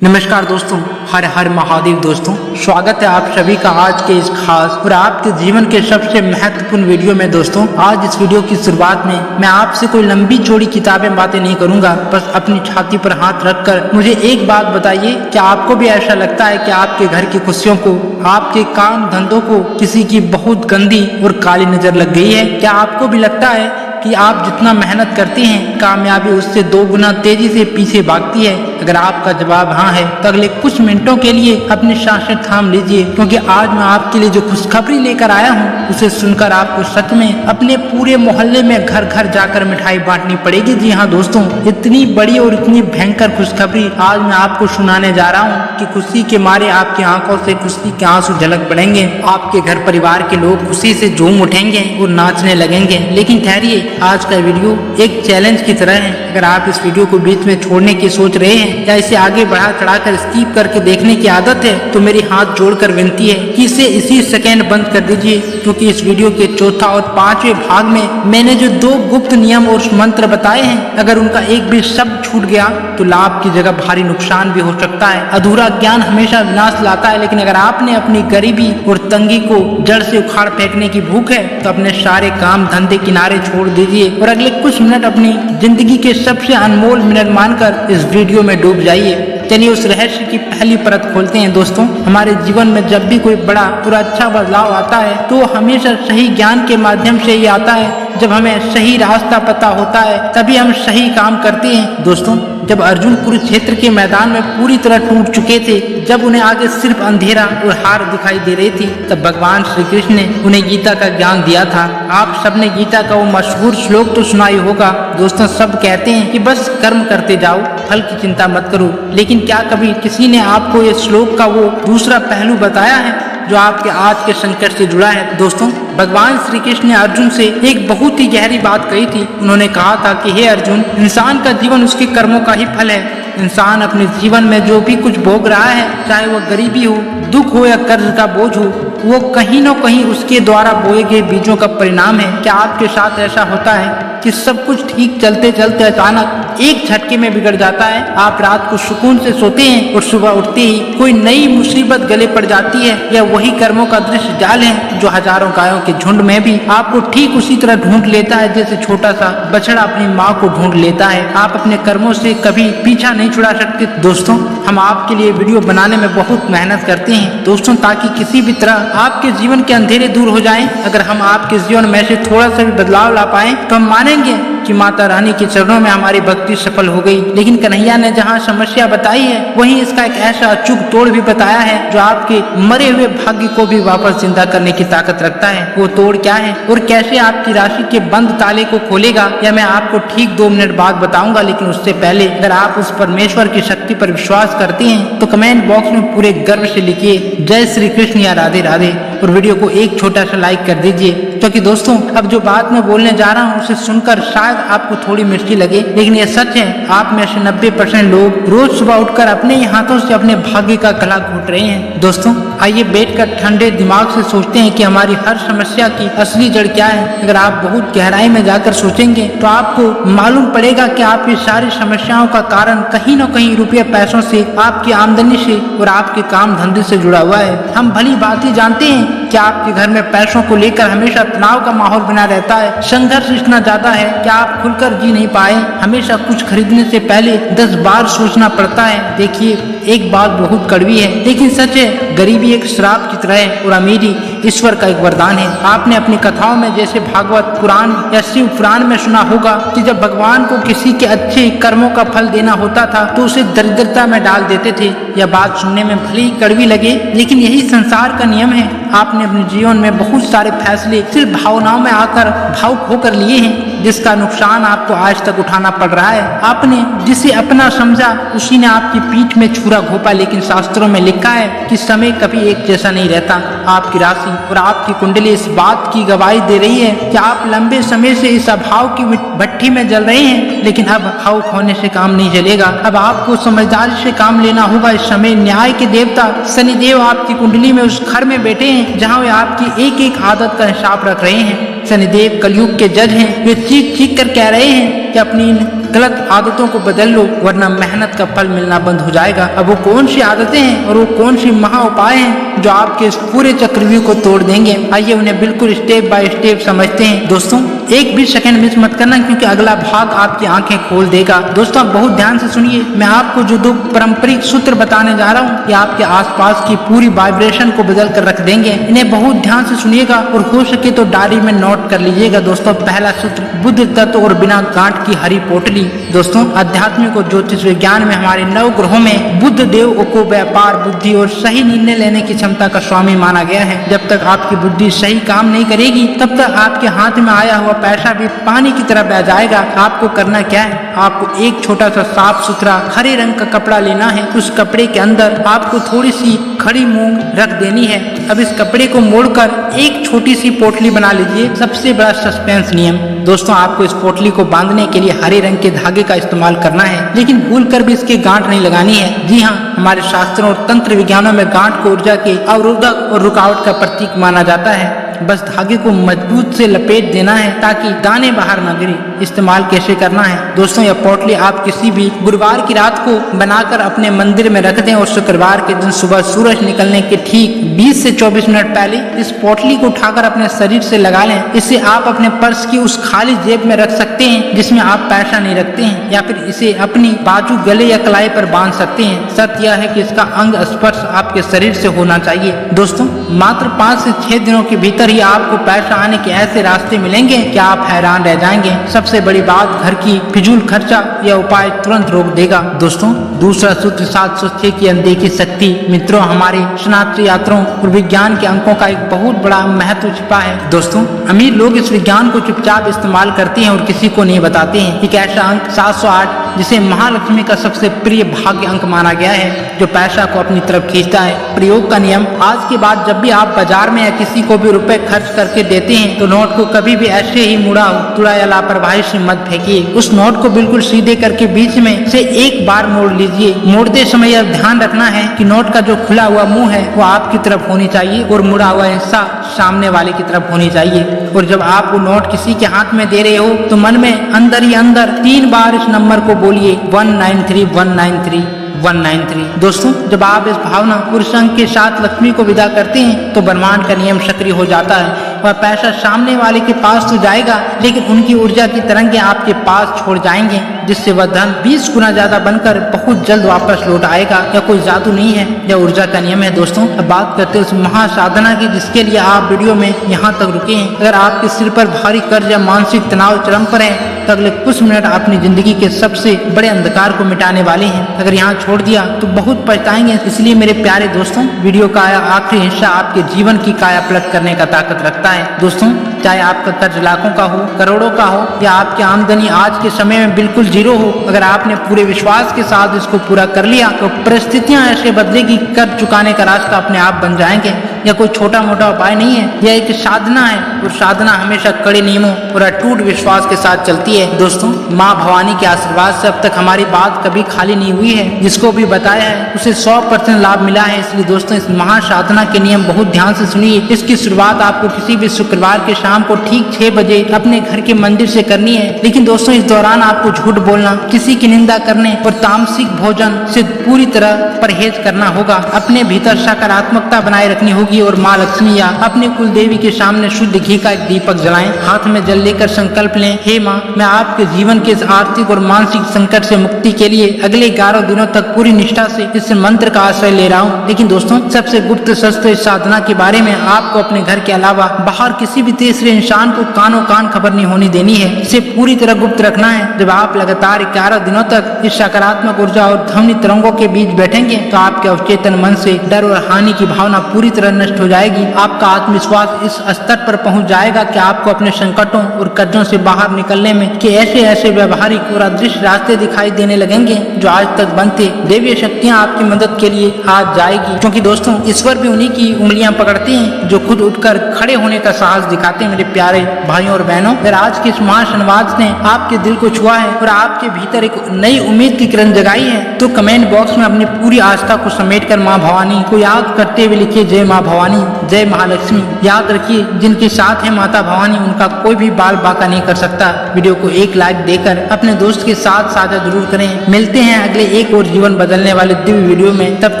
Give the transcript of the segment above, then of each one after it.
नमस्कार दोस्तों, हर हर महादेव दोस्तों। स्वागत है आप सभी का आज के इस खास और आपके जीवन के सबसे महत्वपूर्ण वीडियो में। दोस्तों, आज इस वीडियो की शुरुआत में मैं आपसे कोई लंबी चौड़ी किताबें बातें नहीं करूंगा। बस अपनी छाती पर हाथ रखकर मुझे एक बात बताइए, क्या आपको भी ऐसा लगता है कि आपके घर की खुशियों को, आपके काम धंधों को किसी की बहुत गंदी और काली नजर लग गई है? क्या आपको भी लगता है कि आप जितना मेहनत करते हैं, कामयाबी उससे 2 गुना तेजी से पीछे भागती है? अगर आपका जवाब हाँ है तो अगले कुछ मिनटों के लिए अपनी सांसें थाम लीजिए, क्योंकि आज मैं आपके लिए जो खुशखबरी लेकर आया हूँ उसे सुनकर आपको सच में अपने पूरे मोहल्ले में घर घर जाकर मिठाई बांटनी पड़ेगी। जी हाँ दोस्तों, इतनी बड़ी और इतनी भयंकर खुशखबरी आज मैं आपको सुनाने जा रहा हूँ कि खुशी के मारे आपकी आंखों से खुशी के आंसू झलक पड़ेंगे। आपके घर परिवार के लोग खुशी से झूम उठेंगे और नाचने लगेंगे। लेकिन ठहरिए, आज का वीडियो एक चैलेंज की तरह है। अगर आप इस वीडियो को बीच में छोड़ने की सोच रहे हैं या इसे आगे बढ़ा चढ़ाकर स्किप करके देखने की आदत है, तो मेरी हाथ जोड़कर विनती है कि इसे इसी सेकेंड बंद कर दीजिए, क्योंकि इस वीडियो के चौथा और 5वें भाग में मैंने जो 2 गुप्त नियम और मंत्र बताए हैं, अगर उनका एक भी शब्द छूट गया तो लाभ की जगह भारी नुकसान भी हो सकता है। अधूरा ज्ञान हमेशा विनाश लाता है, लेकिन अगर आपने अपनी गरीबी और तंगी को जड़ से उखाड़ फेंकने की भूख है तो अपने सारे काम धंधे किनारे छोड़ दीजिए और अगले कुछ मिनट अपनी जिंदगी के सबसे अनमोल मिनट मानकर इस वीडियो में डूब जाइए। चलिए उस रहस्य की पहली परत खोलते हैं। दोस्तों, हमारे जीवन में जब भी कोई बड़ा और अच्छा बदलाव आता है तो हमेशा सही ज्ञान के माध्यम से ही आता है। जब हमें सही रास्ता पता होता है तभी हम सही काम करते हैं। दोस्तों, जब अर्जुन कुरुक्षेत्र के मैदान में पूरी तरह टूट चुके थे, जब उन्हें आगे सिर्फ अंधेरा और हार दिखाई दे रही थी, तब भगवान श्री कृष्ण ने उन्हें गीता का ज्ञान दिया था। आप सबने गीता का वो मशहूर श्लोक तो सुना ही होगा। दोस्तों, सब कहते हैं कि बस कर्म करते जाओ, फल की चिंता मत करो। लेकिन क्या कभी किसी ने आपको ये श्लोक का वो दूसरा पहलू बताया है जो आपके आज के संकट से जुड़ा है? दोस्तों, भगवान श्री कृष्ण ने अर्जुन से एक बहुत ही गहरी बात कही थी। उन्होंने कहा था कि हे अर्जुन, इंसान का जीवन उसके कर्मों का ही फल है। इंसान अपने जीवन में जो भी कुछ भोग रहा है, चाहे वह गरीबी हो, दुख हो या कर्ज का बोझ हो, वो कहीं न कहीं उसके द्वारा बोए गए बीजों का परिणाम है। क्या आपके साथ ऐसा होता है कि सब कुछ ठीक चलते चलते अचानक एक झटके में बिगड़ जाता है? आप रात को सुकून से सोते हैं और सुबह उठते ही कोई नई मुसीबत गले पड़ जाती है, या वही कर्मों का दृश्य जाल है जो हजारों गायों के झुंड में भी आपको ठीक उसी तरह ढूंढ लेता है जैसे छोटा सा बछड़ा अपनी माँ को ढूंढ लेता है। आप अपने कर्मों से कभी पीछा नहीं छुड़ा सकते। दोस्तों, हम आपके लिए वीडियो बनाने में बहुत मेहनत करते हैं दोस्तों, ताकि किसी भी तरह आपके जीवन के अंधेरे दूर हो जाएं। अगर हम आपके जीवन में से थोड़ा सा भी बदलाव ला पाए तो हम मानेंगे कि माता रानी के चरणों में हमारी भक्ति सफल हो गई। लेकिन कन्हैया ने जहाँ समस्या बताई है, वहीं इसका एक ऐसा अचूक तोड़ भी बताया है जो आपके मरे हुए भाग्य को भी वापस जिंदा करने की ताकत रखता है। वो तोड़ क्या है और कैसे आपकी राशि के बंद ताले को खोलेगा, यह मैं आपको ठीक 2 मिनट बाद बताऊंगा। लेकिन उससे पहले अगर आप उस परमेश्वर की शक्ति पर विश्वास करते हैं तो कमेंट बॉक्स में पूरे गर्व से लिखिए जय श्री कृष्ण या राधे राधे, और वीडियो को एक छोटा सा लाइक कर दीजिए। क्योंकि दोस्तों, अब जो बात मैं बोलने जा रहा हूँ उसे सुनकर शायद आपको थोड़ी मिर्ची लगे, लेकिन ये सच है। आप में से 90% लोग रोज सुबह उठकर अपने ही हाथों से अपने भाग्य का गला घोट रहे हैं। दोस्तों, आइए बैठकर ठंडे दिमाग से सोचते हैं कि हमारी हर समस्या की असली जड़ क्या है। अगर आप बहुत गहराई में जाकर सोचेंगे तो आपको मालूम पड़ेगा कि आपकी सारी समस्याओं का कारण कहीं न कहीं रुपये पैसों से, आपकी आमदनी से और आपके काम धंधे से जुड़ा हुआ है। हम भली बात ही जानते हैं कि आपके घर में पैसों को लेकर हमेशा तनाव का माहौल बना रहता है, संघर्ष इतना ज्यादा है कि आप खुलकर जी नहीं पाए। हमेशा कुछ खरीदने से पहले 10 बार सोचना पड़ता है। देखिए, एक बात बहुत कड़वी है लेकिन सच है, गरीबी एक श्राप की तरह है और अमीरी ईश्वर का एक वरदान है। आपने अपनी कथाओं में जैसे भागवत पुराण या शिव पुराण में सुना होगा कि जब भगवान को किसी के अच्छे कर्मों का फल देना होता था तो उसे दरिद्रता में डाल देते थे। यह बात सुनने में भले ही कड़वी लगे, लेकिन यही संसार का नियम है। आपने अपने जीवन में बहुत सारे फैसले सिर्फ भावनाओं में आकर भावुक होकर लिए हैं, जिसका नुकसान आपको आज तक उठाना पड़ रहा है। आपने जिसे अपना समझा उसी ने आपकी पीठ में छुरा घोंपा। लेकिन शास्त्रों में लिखा है कि समय कभी एक जैसा नहीं रहता। आपकी राशि और आपकी कुंडली इस बात की गवाही दे रही है कि आप लंबे समय से इस अभाव की भट्टी में जल रहे हैं। लेकिन अब भावुक होने से काम नहीं चलेगा, अब आपको समझदारी से काम लेना होगा। इस समय न्याय के देवता शनिदेव आपकी कुंडली में उस घर में बैठे हैं जहाँ वे आपकी एक एक आदत का हिसाब रख रहे हैं। शनिदेव कलयुग के जज हैं। वे चीख चीख कर कह रहे हैं कि अपनी गलत आदतों को बदल लो, वरना मेहनत का फल मिलना बंद हो जाएगा। अब वो कौन सी आदतें हैं और वो कौन सी महा उपाय हैं जो आपके इस पूरे चक्रव्यूह को तोड़ देंगे, आइए उन्हें बिल्कुल स्टेप बाय स्टेप समझते हैं। दोस्तों एक भी सेकंड मिस मत करना, क्योंकि अगला भाग आपकी आंखें खोल देगा। दोस्तों आप बहुत ध्यान से सुनिए, मैं आपको जो 2 पारंपरिक सूत्र बताने जा रहा हूँ, ये आपके आसपास की पूरी वाइब्रेशन को बदल कर रख देंगे। इन्हें बहुत ध्यान से सुनिएगा और हो सके तो डायरी में नोट कर लीजिएगा। दोस्तों पहला सूत्र, बुद्ध तत्व और बिना गांठ की हरी पोटली। दोस्तों आध्यात्मिक और ज्योतिष विज्ञान में हमारे 9 ग्रहों में बुद्ध देव को व्यापार, बुद्धि और सही निर्णय लेने की क्षमता का स्वामी माना गया है। जब तक आपकी बुद्धि सही काम नहीं करेगी, तब तक आपके हाथ में आया हुआ पैसा भी पानी की तरह बह जाएगा। आपको करना क्या है, आपको एक छोटा सा साफ सुथरा हरे रंग का कपड़ा लेना है। उस कपड़े के अंदर आपको थोड़ी सी खड़ी मूंग रख देनी है। अब इस कपड़े को मोड़कर एक छोटी सी पोटली बना लीजिए। सबसे बड़ा सस्पेंस नियम, दोस्तों आपको इस पोटली को बांधने के लिए हरे रंग के धागे का इस्तेमाल करना है, लेकिन भूलकर भी इसके गांठ नहीं लगानी है। जी हाँ, हमारे शास्त्रों और तंत्र विज्ञानों में गांठ को ऊर्जा के अवरोधक और रुकावट का प्रतीक माना जाता है। बस धागे को मजबूत से लपेट देना है ताकि दाने बाहर न गिरे। इस्तेमाल कैसे करना है दोस्तों, यह पोटली आप किसी भी गुरुवार की रात को बनाकर अपने मंदिर में रख दें और शुक्रवार के दिन सुबह सूरज निकलने के ठीक 20 से 24 मिनट पहले इस पोटली को उठाकर अपने शरीर से लगा लें। इससे आप अपने पर्स की उस खाली जेब में रख सकते हैं जिसमें आप पैसा नहीं रखते हैं, या फिर इसे अपनी बाजू, गले या कलाई पर बांध सकते हैं। शर्त यह है कि इसका अंग स्पर्श आपके शरीर से होना चाहिए। दोस्तों मात्र 5 से 6 दिनों के भीतर ही आपको पैसा आने के ऐसे रास्ते मिलेंगे कि आप हैरान रह जाएंगे। सबसे बड़ी बात, घर की फिजूल खर्चा यह उपाय तुरंत रोक देगा। दोस्तों दूसरा सूत्र 706 की अनदेखी शक्ति। मित्रों हमारे सनातन यात्राओं और विज्ञान के अंकों का एक बहुत बड़ा महत्व छिपा है। दोस्तों अमीर लोग इस विज्ञान को चुपचाप इस्तेमाल करते हैं और किसी को नहीं बताते हैं। एक ऐसा अंक 708 जिसे महालक्ष्मी का सबसे प्रिय भाग्य अंक माना गया है, जो पैसा को अपनी तरफ खींचता है। प्रयोग का नियम, आज के बाद जब भी आप बाजार में या किसी को भी रुपए खर्च करके देते हैं तो नोट को कभी भी ऐसे ही मुड़ा तुड़ा या लापरवाही से मत फेंकिए। उस नोट को बिल्कुल सीधे करके बीच में से एक बार मोड़ लीजिए। मोड़ते समय यह ध्यान रखना है कि नोट का जो खुला हुआ मुंह है वो आपकी तरफ होनी चाहिए और मुड़ा हुआ हिस्सा सामने वाले की तरफ होनी चाहिए। और जब आप वो नोट किसी के हाथ में दे रहे हो तो मन में अंदर ही अंदर 3 बार इस नंबर को बोलिए, 193 193 193। दोस्तों जब आप इस भावना और संग के साथ लक्ष्मी को विदा करते हैं तो ब्रह्मांड का नियम सक्रिय हो जाता है। वह पैसा सामने वाले के पास तो जाएगा, लेकिन उनकी ऊर्जा की तरंगें आपके पास छोड़ जाएंगे, जिससे वह धन 20 गुना ज्यादा बनकर बहुत जल्द वापस लौट आएगा। यह कोई जादू नहीं है, यह ऊर्जा का नियम है। दोस्तों अब बात करते हैं उस महासाधना की जिसके लिए आप वीडियो में यहाँ तक रुके हैं। अगर आपके सिर पर भारी कर्ज या मानसिक तनाव चरम पर है तो अगले कुछ मिनट अपनी जिंदगी के सबसे बड़े अंधकार को मिटाने वाले हैं। अगर यहाँ छोड़ दिया तो बहुत पछताएंगे। इसलिए मेरे प्यारे दोस्तों, वीडियो का आखिरी हिस्सा आपके जीवन की काया पलट करने का ताकत रखता है। दोस्तों चाहे आपका कर्ज लाखों का हो, करोड़ों का हो, या आपकी आमदनी आज के समय में बिल्कुल जीरो हो, अगर आपने पूरे विश्वास के साथ इसको पूरा कर लिया तो परिस्थितियां ऐसे बदलेगी, कर्ज चुकाने का रास्ता अपने आप बन जाएंगे। यह कोई छोटा मोटा उपाय नहीं है, यह एक साधना है और साधना हमेशा कड़े नियमों और अटूट विश्वास के साथ चलती है। दोस्तों माँ भवानी के आशीर्वाद से अब तक हमारी बात कभी खाली नहीं हुई है। जिसको भी बताया है उसे 100% लाभ मिला है। इसलिए दोस्तों इस महासाधना के नियम बहुत ध्यान से सुनिए। इसकी शुरुआत आपको किसी भी शुक्रवार के शाम को ठीक 6 बजे अपने घर के मंदिर से करनी है। लेकिन दोस्तों इस दौरान आपको झूठ बोलना, किसी की निंदा करने और तामसिक भोजन से पूरी तरह परहेज करना होगा। अपने भीतर सकारात्मकता बनाए रखनी होगी और माँ लक्ष्मी या अपने कुल देवी के सामने शुद्ध घी का एक दीपक जलाएं। हाथ में जल लेकर संकल्प लें, हे माँ मैं आपके जीवन के इस आर्थिक और मानसिक संकट से मुक्ति के लिए अगले 11 दिनों तक पूरी निष्ठा से इस मंत्र का आश्रय ले रहा हूँ। लेकिन दोस्तों सबसे गुप्त शस्त्र इस साधना के बारे में आपको अपने घर के अलावा बाहर किसी भी तीसरे इंसान को कानों कान खबर नहीं होनी देनी है। इसे पूरी तरह गुप्त रखना है। जब आप लगातार 11 दिनों तक इस सकारात्मक ऊर्जा और ध्वनि तरंगों के बीच बैठेंगे तो आपके अवचेतन मन से डर और हानि की भावना पूरी तरह नष्ट हो जाएगी। आपका आत्मविश्वास इस स्तर पर पहुंच जाएगा कि आपको अपने संकटों और कर्जों से बाहर निकलने में के ऐसे व्यवहारिक और अदृश्य रास्ते दिखाई देने लगेंगे जो आज तक बंद थे। देवीय शक्तियां आपकी मदद के लिए आज जाएगी, क्योंकि दोस्तों ईश्वर भी उन्हीं की उंगलियां पकड़ते हैं जो खुद उठकर खड़े होने का साहस दिखाते हैं। मेरे प्यारे भाइयों और बहनों, अगर आज के इस महासंवाद ने आपके दिल को छुआ है और आपके भीतर एक नई उम्मीद की किरण जगाई है तो कमेंट बॉक्स में अपनी पूरी आस्था को समेट कर माँ भवानी को याद करते हुए लिखिए, जय माँ भवानी, जय महालक्ष्मी। याद रखिए, जिनके साथ है माता भवानी उनका कोई भी बाल बांका नहीं कर सकता। वीडियो को एक लाइक देकर अपने दोस्त के साथ साझा जरूर करें। मिलते हैं अगले एक और जीवन बदलने वाले दिव्य वीडियो में। तब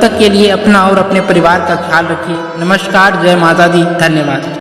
तक के लिए अपना और अपने परिवार का ख्याल रखिए। नमस्कार, जय माता दी, धन्यवाद।